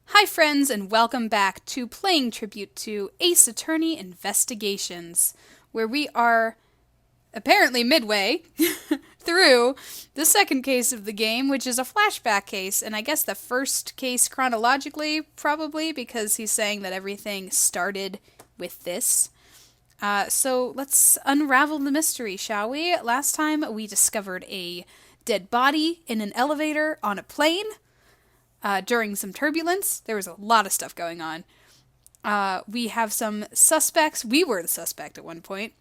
Hi friends, and welcome back to Playing Tribute to Ace Attorney Investigations, where we are apparently midway through the second case of the game, which is a flashback case, and I guess the first case chronologically, probably, because he's saying that everything started with this. So let's unravel the mystery, shall we? Last time we discovered a dead body in an elevator on a plane. During some turbulence. There was a lot of stuff going on. We have some suspects. We were the suspect at one point.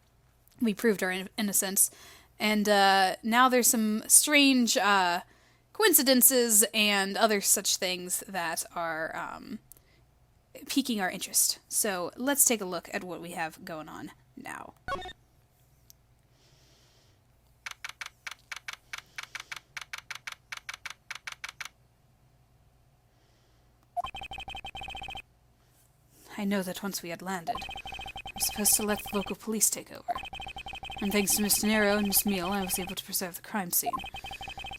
We proved our innocence. And now there's some strange coincidences and other such things that are piquing our interest. So let's take a look at what we have going on now. I know that once we had landed, I'm supposed to let the local police take over. And thanks to Miss De Niro and Miss Meal, I was able to preserve the crime scene.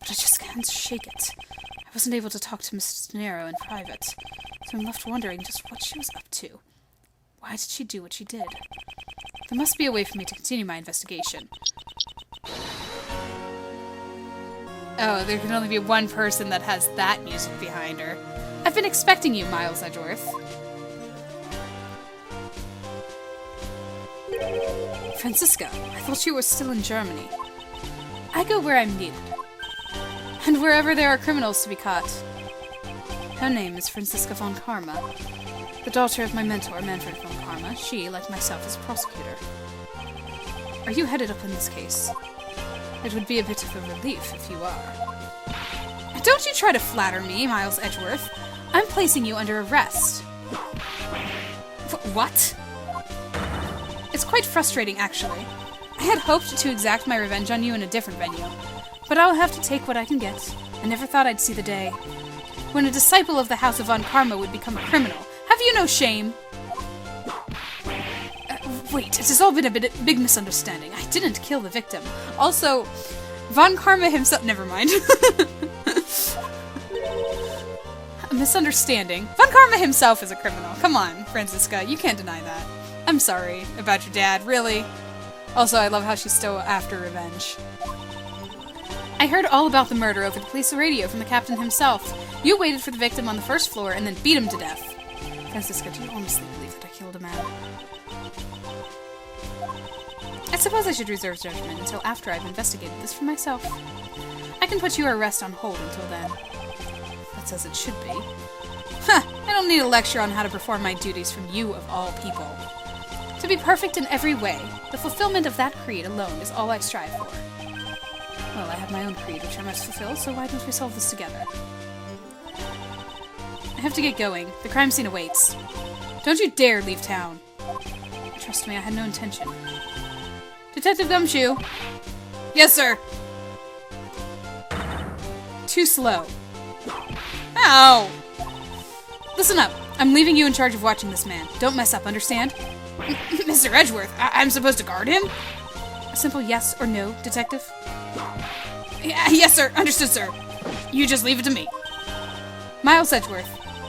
But I just can't shake it. I wasn't able to talk to Miss De Niro in private, so I'm left wondering just what she was up to. Why did she do what she did? There must be a way for me to continue my investigation. Oh, there can only be one person that has that music behind her. I've been expecting you, Miles Edgeworth. Francisca, I thought you were still in Germany. I go where I'm needed. And wherever there are criminals to be caught. Her name is Francisca von Karma, the daughter of my mentor, Manfred von Karma. She, like myself, is a prosecutor. Are you headed up in this case? It would be a bit of a relief if you are. Don't you try to flatter me, Miles Edgeworth. I'm placing you under arrest. What? It's quite frustrating, actually. I had hoped to exact my revenge on you in a different venue, but I'll have to take what I can get. I never thought I'd see the day when a disciple of the House of Von Karma would become a criminal. Have you no shame? Wait, it has all been a big misunderstanding. I didn't kill the victim. Also, Von Karma himself... Never mind. A misunderstanding. Von Karma himself is a criminal. Come on, Francisca, you can't deny that. I'm sorry about your dad, really. Also, I love how she's still after revenge. I heard all about the murder over the police radio from the captain himself. You waited for the victim on the first floor and then beat him to death. Francisca, do you honestly believe that I killed a man? I suppose I should reserve judgment until after I've investigated this for myself. I can put your arrest on hold until then. That's as it should be. Huh, I don't need a lecture on how to perform my duties from you of all people. To be perfect in every way, the fulfillment of that creed alone is all I strive for. Well, I have my own creed which I must fulfill, so why don't we solve this together? I have to get going. The crime scene awaits. Don't you dare leave town. Trust me, I had no intention. Detective Gumshoe! Yes, sir! Too slow. Ow! Listen up. I'm leaving you in charge of watching this man. Don't mess up, understand? Mr. Edgeworth, I'm supposed to guard him? A simple yes or no, detective? Yes, sir. Understood, sir. You just leave it to me. Miles Edgeworth,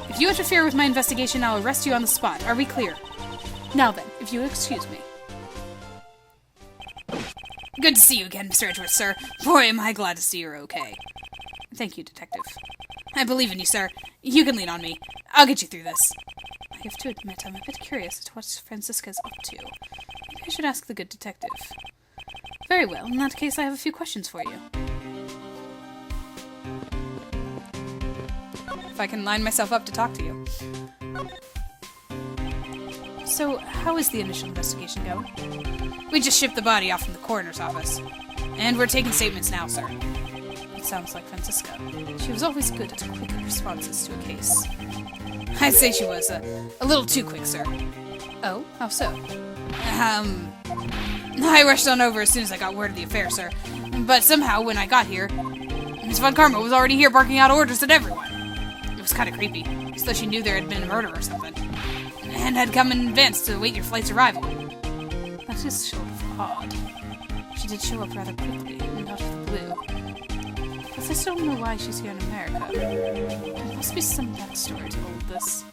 if you interfere with my investigation, I'll arrest you on the spot. Are we clear? Now then, if you'll excuse me. Good to see you again, Mr. Edgeworth, sir. Boy, am I glad to see you're okay. Thank you, detective. I believe in you, sir. You can lean on me. I'll get you through this. I have to admit, I'm a bit curious as to what Francisca's up to. Maybe I should ask the good detective. Very well. In that case, I have a few questions for you. If I can line myself up to talk to you. So, how is the initial investigation going? We just shipped the body off from the coroner's office. And we're taking statements now, sir. It sounds like Francisca. She was always good at quick responses to a case. I'd say she was a little too quick, sir. Oh? How so? I rushed on over as soon as I got word of the affair, sir. But somehow, when I got here, Miss Von Karma was already here barking out orders at everyone. It was kind of creepy, as though she knew there had been a murder or something, and had come in advance to wait your flight's arrival. That is sort of odd. She did show up rather quickly, and out of the blue. I still don't know why she's here in America. There must be some backstory to all of this.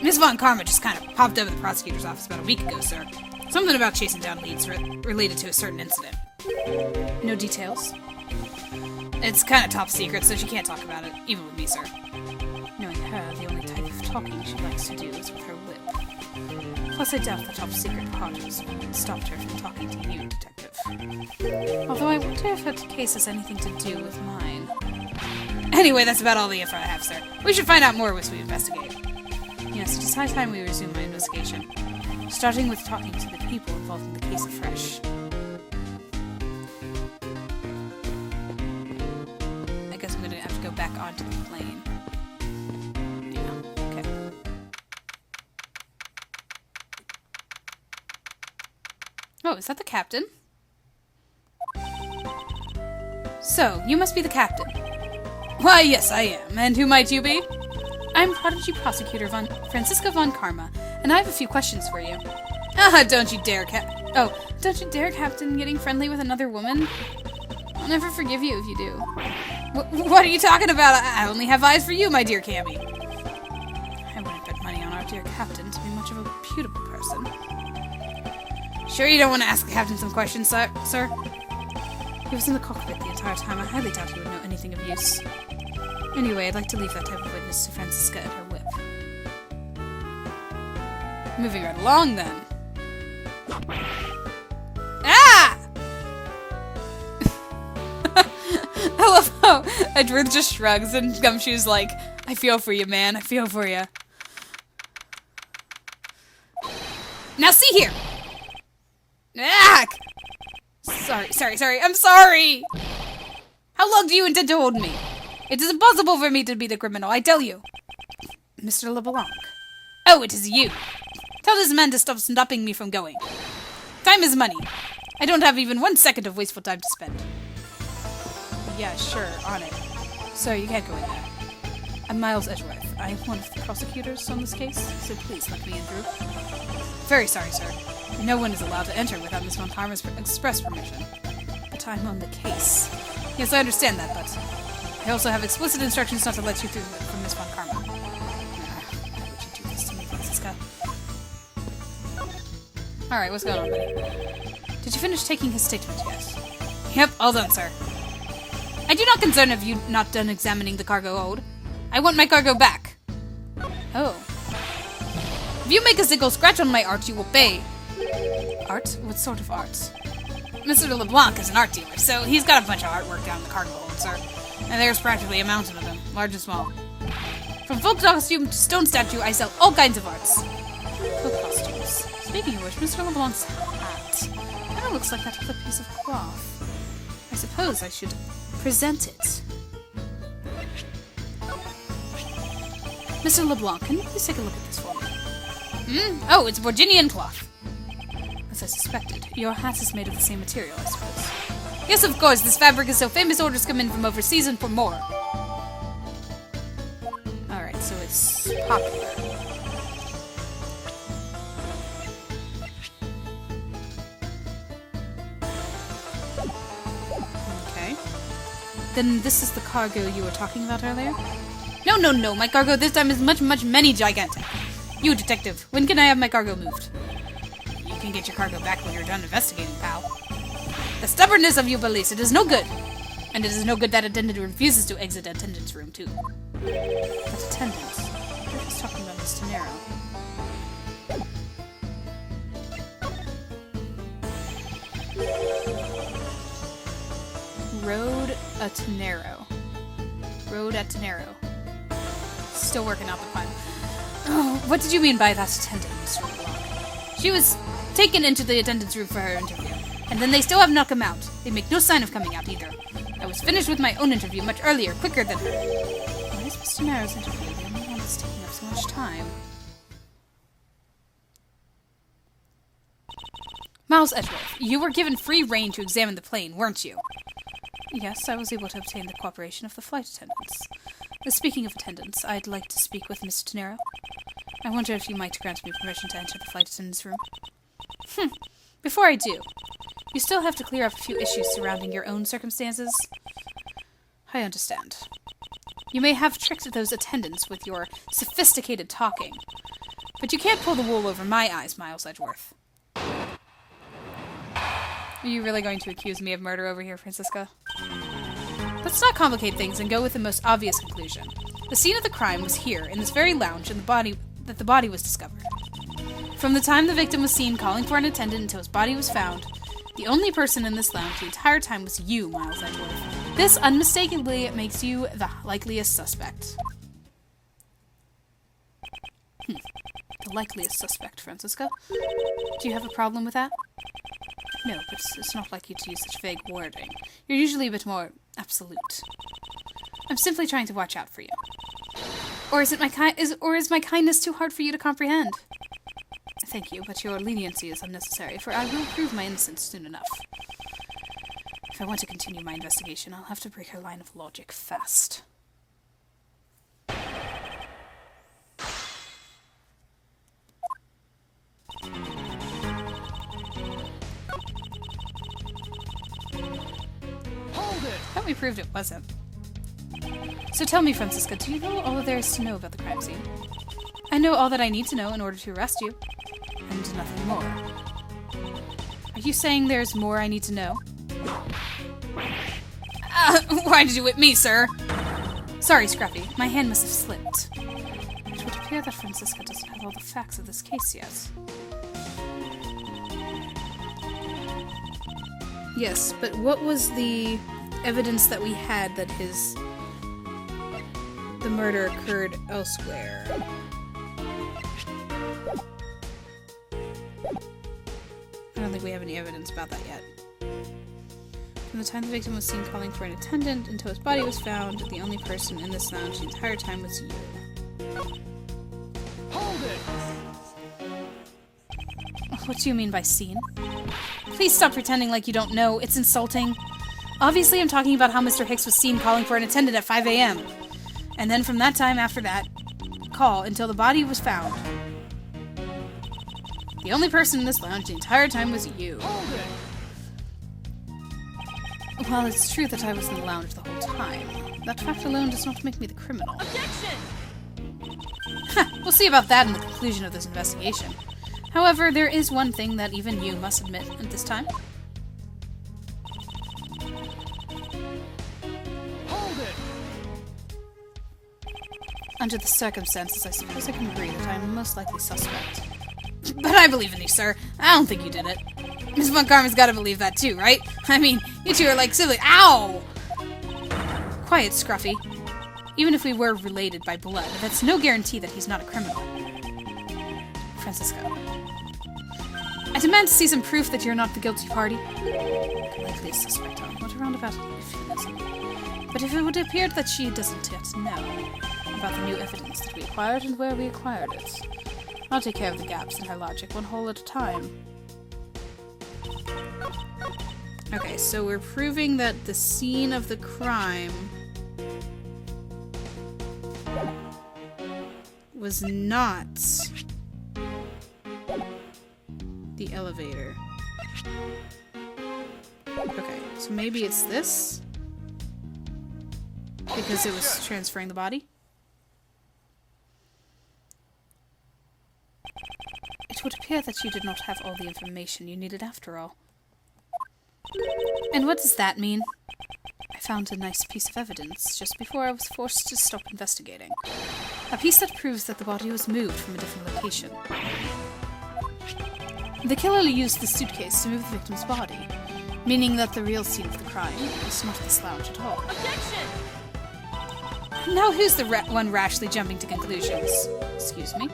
Miss Von Karma just kind of popped up at the prosecutor's office about a week ago, sir. Something about chasing down leads related to a certain incident. No details? It's kind of top secret, so she can't talk about it, even with me, sir. Knowing her, the only type of talking she likes to do is with her whip. Plus, I doubt the top secret part has stopped her from talking to you, Detective. Although I wonder if that case has anything to do with mine. Anyway, that's about all the info I have, sir. We should find out more once we investigate. Yes, it is high time we resume my investigation. Starting with talking to the people involved in the case afresh. I guess I'm gonna have to go back onto the plane. Yeah, okay. Oh, is that the captain? So, you must be the captain. Why, yes, I am. And who might you be? I'm Prodigy Prosecutor Francisca Von Karma, and I have a few questions for you. Ah, don't you dare, Captain, getting friendly with another woman? I'll never forgive you if you do. What are you talking about? I only have eyes for you, my dear Cammy. I wouldn't bet money on our dear Captain to be much of a reputable person. Sure you don't want to ask the Captain some questions, sir? He was in the cockpit the entire time. I highly doubt he would know anything of use. Anyway, I'd like to leave that type of witness to Francisca and her whip. Moving right along, then. Ah! I love how Edgeworth just shrugs and Gumshoe's like, I feel for you, man. I feel for you. Now see here! Ah! Sorry. I'm sorry! How long do you intend to hold me? It is impossible for me to be the criminal, I tell you. Mr. LeBlanc. Oh, it is you. Tell this man to stop stopping me from going. Time is money. I don't have even 1 second of wasteful time to spend. Yeah, sure, on it. Sir, you can't go in there. I'm Miles Edgeworth. I'm one of the prosecutors on this case, so please let me in through. Very sorry, sir. No one is allowed to enter without Miss Von Karma's express permission. But I'm on the case. Yes, I understand that, but I also have explicit instructions not to let you through from Miss Von Karma. Why would you do this to me, Francisca? Alright, what's going on, buddy? Did you finish taking his statement yet? Yep, all done, sir. I do not concern if you not done examining the cargo hold. I want my cargo back. Oh. If you make a single scratch on my art, you will pay. Art? What sort of art? Mr. LeBlanc is an art dealer, so he's got a bunch of artwork down in the cargo hold, sir. And there's practically a mountain of them, large and small. From folk costume to stone statue, I sell all kinds of arts. Folk costumes. Speaking of which, Mr. LeBlanc's hat. Kind of looks like that with a piece of cloth. I suppose I should present it. Mr. LeBlanc, can you please take a look at this for me? Oh, it's Virginian cloth. As I suspected, your hat is made of the same material, I suppose. Yes, of course, this fabric is so famous orders come in from overseas and for more. Alright, so it's popular. Okay. Then this is the cargo you were talking about earlier? No, my cargo this time is much, many gigantic. You, detective, when can I have my cargo moved? You can get your cargo back when you're done investigating, pal. The stubbornness of you police, it is no good. And it is no good that attendant refuses to exit attendant's room, too. That attendant? I was talking about Miss Tenero. Road at Tenero. Road at Tenero. Still working out the pun. Oh, what did you mean by that attendant, Mr. LeBlanc? She was taken into the attendant's room for her interview, and then they still have not come out. They make no sign of coming out either. I was finished with my own interview much earlier, quicker than her. Why is Mr. Nero's interview the only one that's taking up so much time? Miles Edgeworth, you were given free rein to examine the plane, weren't you? Yes, I was able to obtain the cooperation of the flight attendants. Speaking of attendants, I'd like to speak with Miss Tenero. I wonder if you might grant me permission to enter the flight attendant's room. Before I do, You still have to clear up a few issues surrounding your own circumstances. I understand. You may have tricked those attendants with your sophisticated talking, but you can't pull the wool over my eyes, Miles Edgeworth. Are you really going to accuse me of murder over here, Francisca? Let's not complicate things and go with the most obvious conclusion. The scene of the crime was here, in this very lounge, and the body was discovered. From the time the victim was seen calling for an attendant until his body was found, the only person in this lounge the entire time was you, Miles Edgeworth. This unmistakably makes you the likeliest suspect. The likeliest suspect, Francisca. Do you have a problem with that? No, but it's not like you to use such vague wording. You're usually a bit more absolute. I'm simply trying to watch out for you. Or is my kindness too hard for you to comprehend? Thank you, but your leniency is unnecessary, for I will prove my innocence soon enough. If I want to continue my investigation, I'll have to break her line of logic fast. Hold it! Thought we proved it wasn't. So tell me, Francisca, do you know all there is to know about the crime scene? I know all that I need to know in order to arrest you. And nothing more. Are you saying there's more I need to know? Why did you whip me, sir? Sorry, Scruffy. My hand must have slipped. It would appear that Francisca doesn't have all the facts of this case yet. Yes, but what was the evidence that we had that the murder occurred elsewhere? I don't think we have any evidence about that yet. From the time the victim was seen calling for an attendant until his body was found, the only person in this lounge the entire time was you. Hold it! What do you mean by seen? Please stop pretending like you don't know. It's insulting. Obviously, I'm talking about how Mr. Hicks was seen calling for an attendant at 5 a.m. And then from that time after that call until the body was found, the only person in this lounge the entire time was you. Hold it! Well, it's true that I was in the lounge the whole time. That fact alone does not make me the criminal. Objection! We'll see about that in the conclusion of this investigation. However, there is one thing that even you must admit at this time. Hold it! Under the circumstances, I suppose I can agree that I am most likely suspect. But I believe in you, sir. I don't think you did it. Miss Von Karman's gotta believe that too, right? I mean, you two are like siblings. Ow! Quiet, Scruffy. Even if we were related by blood, that's no guarantee that he's not a criminal. Francisco. I demand to see some proof that you're not the guilty party. Likely a suspect on what a roundabout euphemism. But if it would appear that she doesn't yet know about the new evidence that we acquired and where we acquired it, I'll take care of the gaps in her logic one hole at a time. Okay, so we're proving that the scene of the crime was not the elevator. Okay, so maybe it's this? Because it was transferring the body? It would appear that you did not have all the information you needed after all. And what does that mean? I found a nice piece of evidence just before I was forced to stop investigating. A piece that proves that the body was moved from a different location. The killer used the suitcase to move the victim's body, meaning that the real scene of the crime was not this lounge at all. Objection! Now who's the one rashly jumping to conclusions? Excuse me?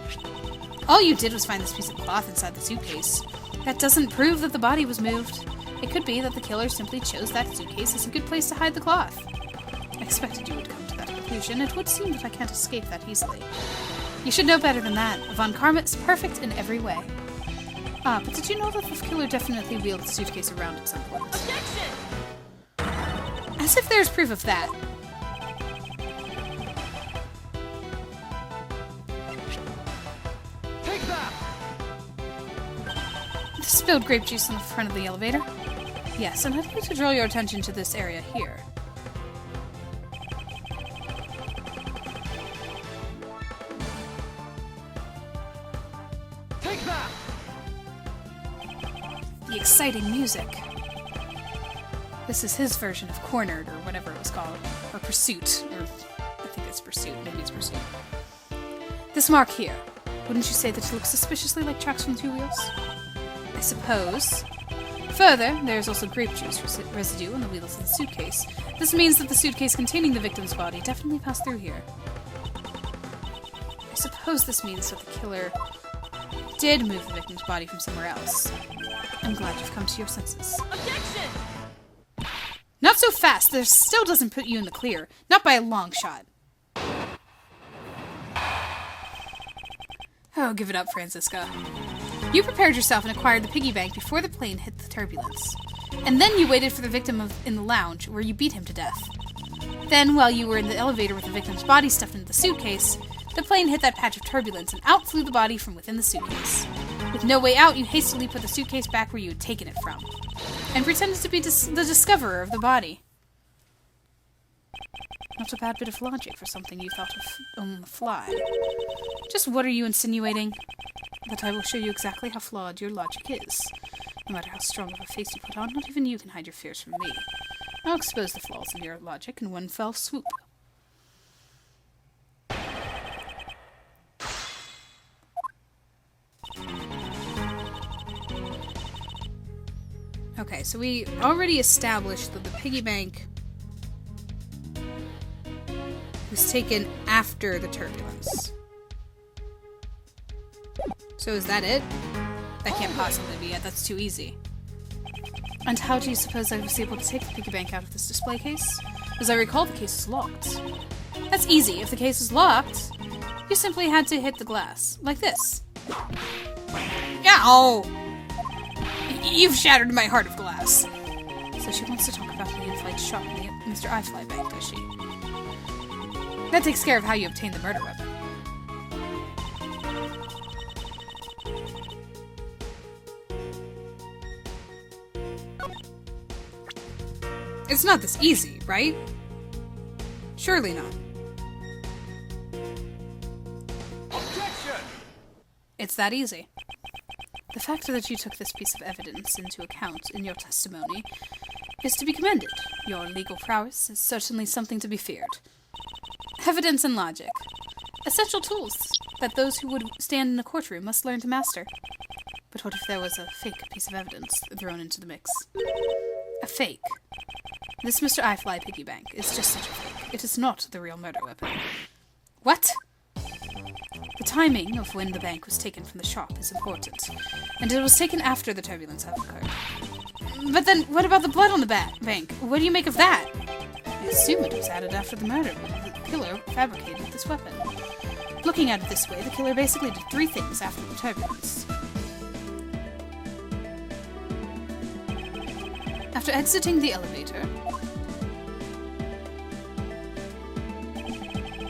All you did was find this piece of cloth inside the suitcase. That doesn't prove that the body was moved. It could be that the killer simply chose that suitcase as a good place to hide the cloth. I expected you would come to that conclusion. It would seem that I can't escape that easily. You should know better than that. Von Karma is perfect in every way. Ah, but did you know that the killer definitely wheeled the suitcase around at some point? Objection! As if there's proof of that. Take that! The spilled grape juice on the front of the elevator. Yes, and I'd like to draw your attention to this area here. Take that! The exciting music. This is his version of Cornered, or whatever it was called. Or Pursuit. Or I think it's Pursuit. Maybe it's Pursuit. This mark here. Wouldn't you say that it looks suspiciously like tracks from 2 wheels? I suppose. Further, there is also grape juice residue on the wheels of the suitcase. This means that the suitcase containing the victim's body definitely passed through here. I suppose this means that the killer did move the victim's body from somewhere else. I'm glad you've come to your senses. Objection! Not so fast! This still doesn't put you in the clear. Not by a long shot. Oh, give it up, Francisca. You prepared yourself and acquired the piggy bank before the plane hit the turbulence. And then you waited for the victim in the lounge, where you beat him to death. Then, while you were in the elevator with the victim's body stuffed into the suitcase, the plane hit that patch of turbulence and out flew the body from within the suitcase. With no way out, you hastily put the suitcase back where you had taken it from, and pretended to be the discoverer of the body. Not a bad bit of logic for something you thought of on the fly. Just what are you insinuating? That I will show you exactly how flawed your logic is. No matter how strong of a face you put on, not even you can hide your fears from me. I'll expose the flaws in your logic in one fell swoop. Okay, so we already established that the piggy bank was taken after the turbulence. So is that it? That can't possibly be it. That's too easy. And how do you suppose I was able to take the piggy bank out of this display case? As I recall, the case is locked. That's easy. If the case is locked, you simply had to hit the glass. Like this. Ow! You've shattered my heart of glass. So she wants to talk about the in-flight shot in the Mr. I-Fly bank, does she? That takes care of how you obtained the murder weapon. It's not this easy, right? Surely not. Objection! It's that easy. The fact that you took this piece of evidence into account in your testimony is to be commended. Your legal prowess is certainly something to be feared. Evidence and logic. Essential tools that those who would stand in a courtroom must learn to master. But what if there was a fake piece of evidence thrown into the mix? A fake. This Mr. I-Fly piggy bank is just such a fake. It is not the real murder weapon. What? The timing of when the bank was taken from the shop is important, and it was taken after the turbulence had occurred. But then, what about the blood on the bank? What do you make of that? I assume it was added after the murder, when the killer fabricated this weapon. Looking at it this way, the killer basically did 3 things after the turbulence. After exiting the elevator,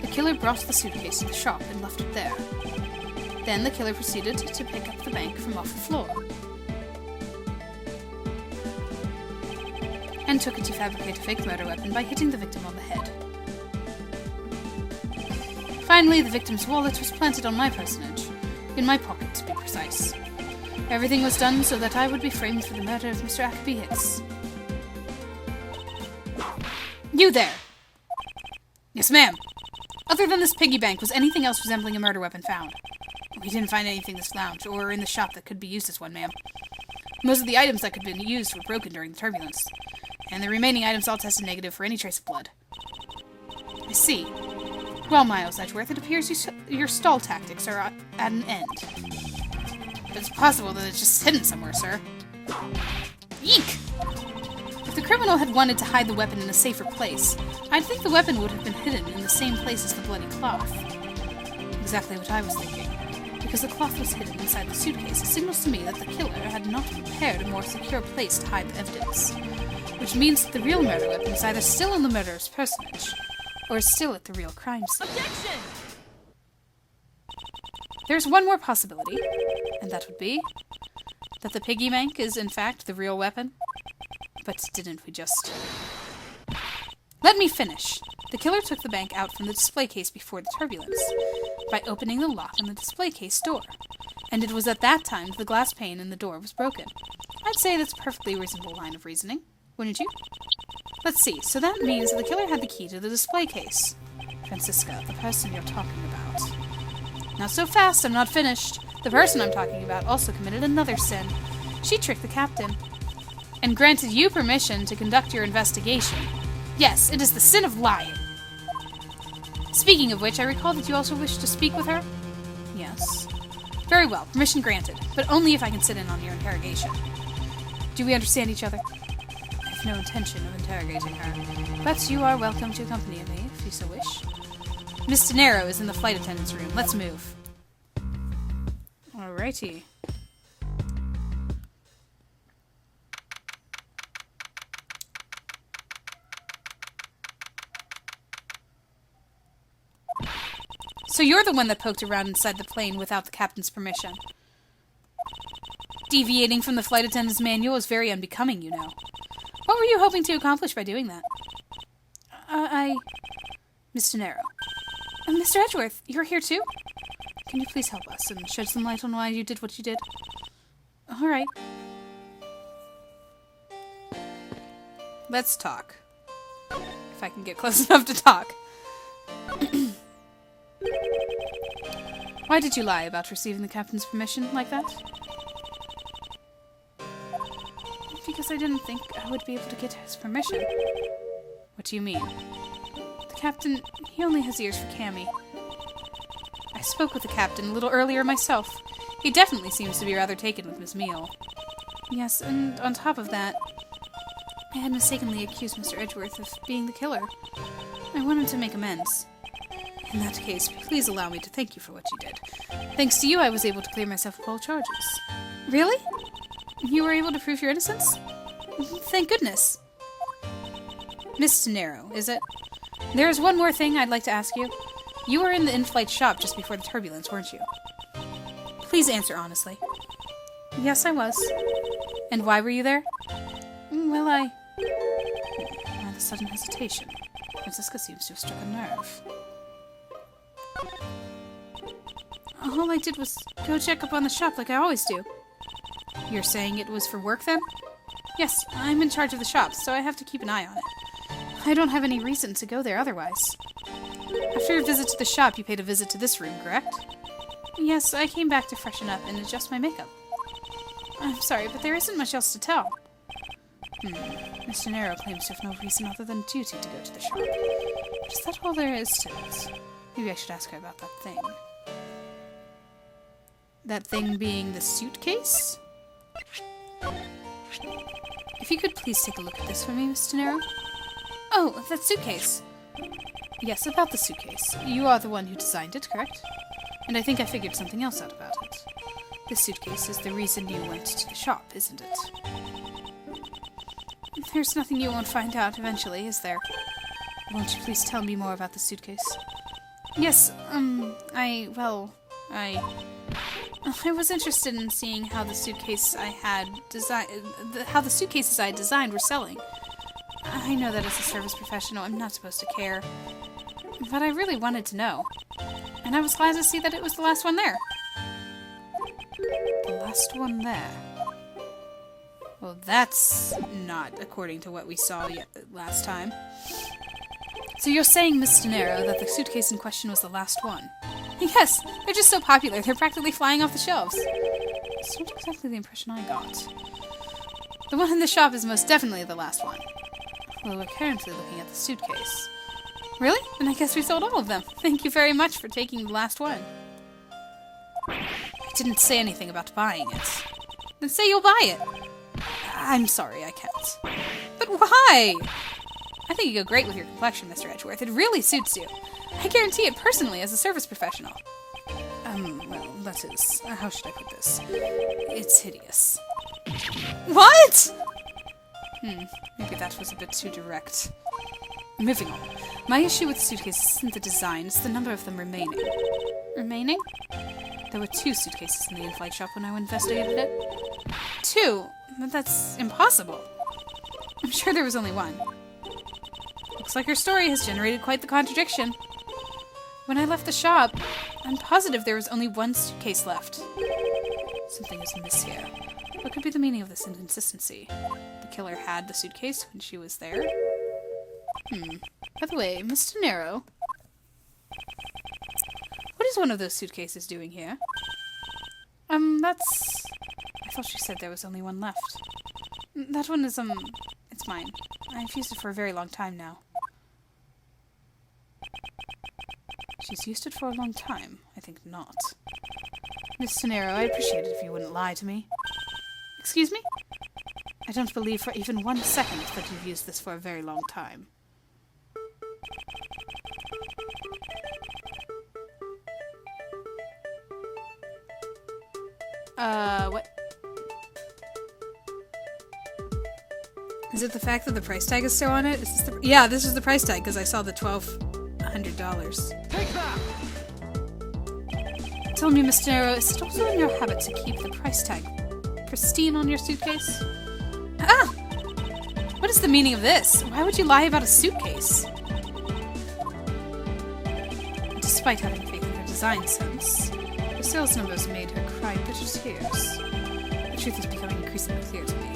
the killer brought the suitcase to the shop and left it there. Then the killer proceeded to pick up the bank from off the floor and took it to fabricate a fake murder weapon by hitting the victim on the head. Finally, the victim's wallet was planted on my personage, in my pocket to be precise. Everything was done so that I would be framed for the murder of Mr. Ackerby Hicks. You there! Yes, ma'am. Other than this piggy bank, was anything else resembling a murder weapon found? We didn't find anything in this lounge or in the shop that could be used as one, ma'am. Most of the items that could have been used were broken during the turbulence, and the remaining items all tested negative for any trace of blood. I see. Well, Miles Edgeworth, it appears your stall tactics are at an end. But it's possible that it's just hidden somewhere, sir. Eek! If the criminal had wanted to hide the weapon in a safer place, I'd think the weapon would have been hidden in the same place as the bloody cloth. Exactly what I was thinking. Because the cloth was hidden inside the suitcase, it signals to me that the killer had not prepared a more secure place to hide the evidence. Which means that the real murder weapon is either still in the murderer's personage, or is still at the real crime scene. Objection! There's one more possibility, and that would be that the piggy bank is in fact the real weapon. But didn't we just... Let me finish. The killer took the bank out from the display case before the turbulence by opening the lock on the display case door. And it was at that time that the glass pane in the door was broken. I'd say that's a perfectly reasonable line of reasoning, wouldn't you? Let's see, so that means that the killer had the key to the display case. Francisca, the person you're talking about. Not so fast, I'm not finished. The person I'm talking about also committed another sin. She tricked the captain and granted you permission to conduct your investigation. Yes, it is the sin of lying. Speaking of which, I recall that you also wish to speak with her? Yes. Very well, permission granted, but only if I can sit in on your interrogation. Do we understand each other? I have no intention of interrogating her, but you are welcome to accompany me, if you so wish. Miss De Niro is in the flight attendant's room. Let's move. Alrighty. So you're the one that poked around inside the plane without the captain's permission. Deviating from the flight attendant's manual is very unbecoming, you know. What were you hoping to accomplish by doing that? Miss De Niro. Mr. Edgeworth, you're here too? Can you please help us and shed some light on why you did what you did? All right. Let's talk. If I can get close enough to talk. Why did you lie about receiving the captain's permission like that? Because I didn't think I would be able to get his permission. What do you mean? The captain, he only has ears for Cammy. I spoke with the captain a little earlier myself. He definitely seems to be rather taken with Miss Meal. Yes, and on top of that, I had mistakenly accused Mr. Edgeworth of being the killer. I wanted to make amends. In that case, please allow me to thank you for what you did. Thanks to you, I was able to clear myself of all charges. Really? You were able to prove your innocence? Thank goodness. Miss De Niro, is it? There is one more thing I'd like to ask you. You were in the in-flight shop just before the turbulence, weren't you? Please answer honestly. Yes, I was. And why were you there? Well, Why the sudden hesitation? Francisca seems to have struck a nerve. All I did was go check up on the shop like I always do. You're saying it was for work, then? Yes, I'm in charge of the shop, so I have to keep an eye on it. I don't have any reason to go there otherwise. After your visit to the shop, you paid a visit to this room, correct? Yes, I came back to freshen up and adjust my makeup. I'm sorry, but there isn't much else to tell. Mr. Nero claims to have no reason other than duty to go to the shop. But is that all there is to it? Maybe I should ask her about that thing. That thing being the suitcase? If you could please take a look at this for me, Mr. Nero. Oh, that suitcase. Yes, about the suitcase. You are the one who designed it, correct? And I think I figured something else out about it. This suitcase is the reason you went to the shop, isn't it? There's nothing you won't find out eventually, is there? Won't you please tell me more about the suitcase? Yes, I was interested in seeing how the suitcase I had how the suitcases I designed were selling. I know that as a service professional, I'm not supposed to care, but I really wanted to know, and I was glad to see that it was the last one there. The last one there. Well, that's not according to what we saw last time. So you're saying, Miss De Niro, that the suitcase in question was the last one? Yes, they're just so popular, they're practically flying off the shelves. That's not exactly the impression I got. The one in the shop is most definitely the last one. Well, we're currently looking at the suitcase. Really? Then I guess we sold all of them. Thank you very much for taking the last one. I didn't say anything about buying it. Then say you'll buy it. I'm sorry, I can't. But why? I think you go great with your complexion, Mr. Edgeworth. It really suits you. I guarantee it personally as a service professional. Well, that is... how should I put this? It's hideous. What?! Maybe that was a bit too direct. Moving on. My issue with the suitcases isn't the design, it's the number of them remaining. Remaining? There were 2 suitcases in the in-flight shop when I investigated it. 2? But that's impossible. I'm sure there was only one. Looks like your story has generated quite the contradiction. When I left the shop, I'm positive there was only one suitcase left. Something is amiss here. What could be the meaning of this inconsistency? The killer had the suitcase when she was there? By the way, Miss De Niro, what is one of those suitcases doing here? That's... I thought she said there was only one left. That one is, it's mine. I've used it for a very long time now. She's used it for a long time. I think not. Miss De Niro, I'd appreciate it if you wouldn't lie to me. Excuse me? I don't believe for even 1 second that you've used this for a very long time. What? Is it the fact that the price tag is still on it? Is this the... Yeah, this is the price tag, because I saw the $1,200. Take that! Tell me, Miss De Niro, is it also in your habit to keep the price tag pristine on your suitcase? Ah! What is the meaning of this? Why would you lie about a suitcase? Despite having faith in her design sense, the sales numbers made her cry bitter tears. The truth is becoming increasingly clear to me.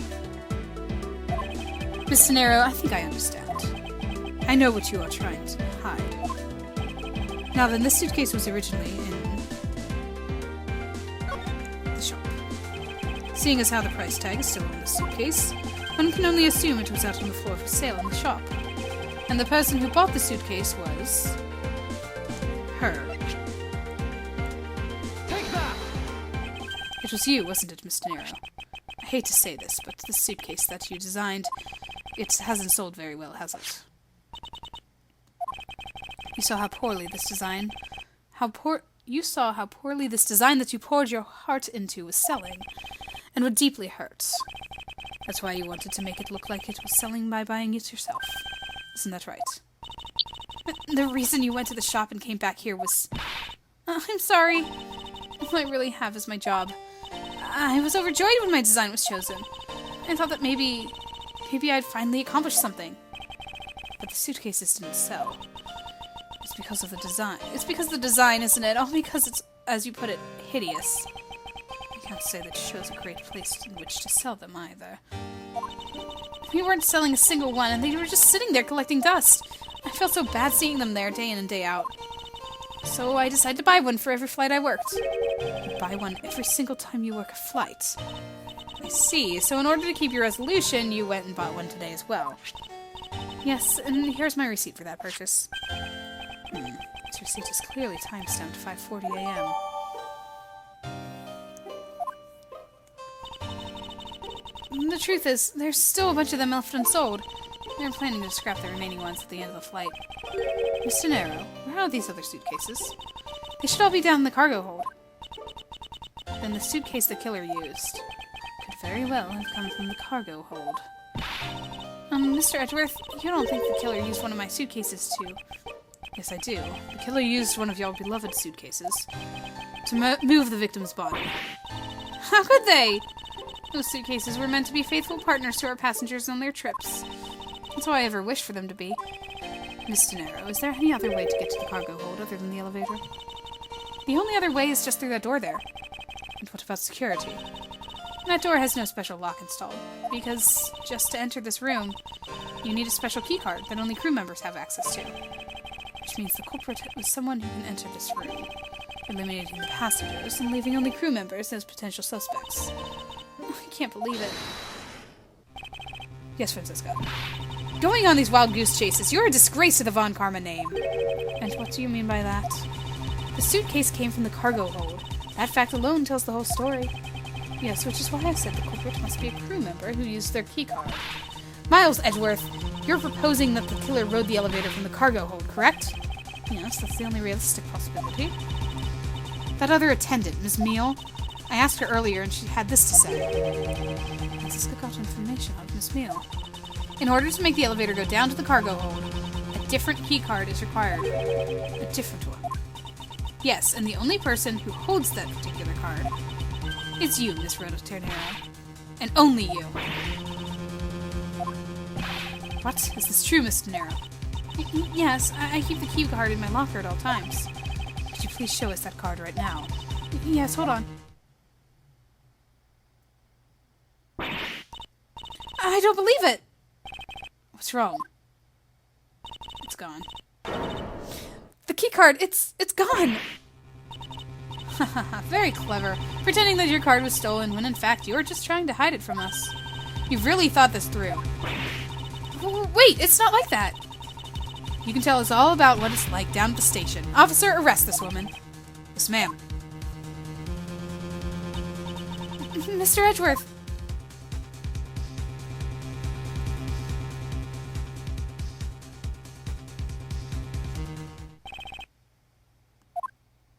Miss De Niro, I think I understand. I know what you are trying to hide. Now then, this suitcase was originally in the shop. Seeing as how the price tag is still on the suitcase, one can only assume it was out on the floor for sale in the shop. And the person who bought the suitcase was... her. Take that! It was you, wasn't it, Miss De Niro? I hate to say this, but the suitcase that you designed, it hasn't sold very well, has it? You saw how poorly this design... You saw how poorly this design that you poured your heart into was selling, and would deeply hurt. That's why you wanted to make it look like it was selling by buying it yourself. Isn't that right? The reason you went to the shop and came back here was... I'm sorry. All I really have is my job. I was overjoyed when my design was chosen. I thought that maybe I'd finally accomplished something. But the suitcases didn't sell. It's because of the design. It's because of the design, isn't it? All because it's, as you put it, hideous. I can't say that shows a great place in which to sell them, either. We weren't selling a single one, and they were just sitting there collecting dust. I felt so bad seeing them there day in and day out. So I decided to buy one for every flight I worked. You buy one every single time you work a flight. I see. So in order to keep your resolution, you went and bought one today as well. Yes, and here's my receipt for that purchase. This receipt is clearly timestamped 5:40 a.m. The truth is, there's still a bunch of them left unsold. They're planning to scrap the remaining ones at the end of the flight. Miss De Niro, where are these other suitcases? They should all be down in the cargo hold. Then the suitcase the killer used could very well have come from the cargo hold. Mr. Edgeworth, you don't think the killer used one of my suitcases to... Yes, I do. The killer used one of your beloved suitcases to move the victim's body. How could they? Those suitcases were meant to be faithful partners to our passengers on their trips. That's all I ever wished for them to be. Miss De Niro, is there any other way to get to the cargo hold other than the elevator? The only other way is just through that door there. And what about security? That door has no special lock installed, because just to enter this room, you need a special keycard that only crew members have access to. Which means the culprit was someone who can enter this room, eliminating the passengers and leaving only crew members as potential suspects. I can't believe it. Yes, Francisco. Going on these wild goose chases, you're a disgrace to the Von Karma name. And what do you mean by that? The suitcase came from the cargo hold. That fact alone tells the whole story. Yes, which is why I said the culprit must be a crew member who used their keycard. Miles Edgeworth, you're proposing that the killer rode the elevator from the cargo hold, correct? Yes, that's the only realistic possibility. That other attendant, Ms. Meal, I asked her earlier and she had this to say. Francisca got information out of Ms. Meal. In order to make the elevator go down to the cargo hold, a different keycard is required. A different one. Yes, and the only person who holds that particular card is you, Miss Rhoda Ternero. And only you. What? Is this true, Miss De Niro? Yes, I keep the key card in my locker at all times. Could you please show us that card right now? Yes, hold on. I don't believe it! What's wrong? It's gone. The key card, it's gone! Haha, very clever. Pretending that your card was stolen when in fact you were just trying to hide it from us. You've really thought this through. Wait, it's not like that! You can tell us all about what it's like down at the station. Officer, arrest this woman. Yes, ma'am. Mr. Edgeworth.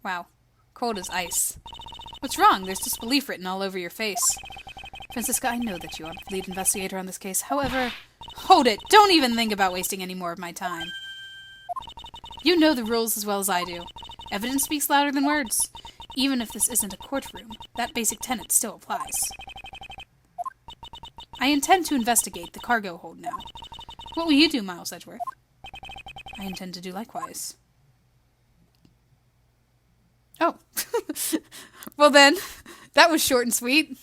Wow. Cold as ice. What's wrong? There's disbelief written all over your face. Francisca, I know that you are the lead investigator on this case. However... Hold it! Don't even think about wasting any more of my time. You know the rules as well as I do. Evidence speaks louder than words. Even if this isn't a courtroom, that basic tenet still applies. I intend to investigate the cargo hold now. What will you do, Miles Edgeworth? I intend to do likewise. Oh. Well then, that was short and sweet.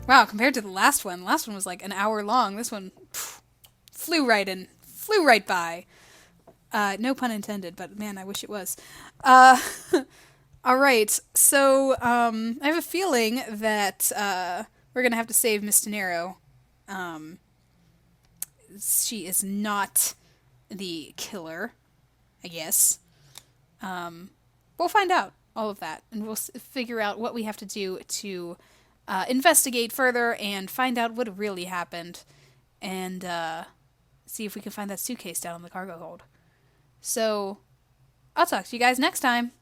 Wow, compared to the last one was like an hour long. This one flew right by. No pun intended, but man, I wish it was. All right, so I have a feeling that we're gonna have to save Miss De Niro. She is not the killer, I guess. We'll find out all of that, and we'll figure out what we have to do to investigate further and find out what really happened, and see if we can find that suitcase down on the cargo hold. So, I'll talk to you guys next time.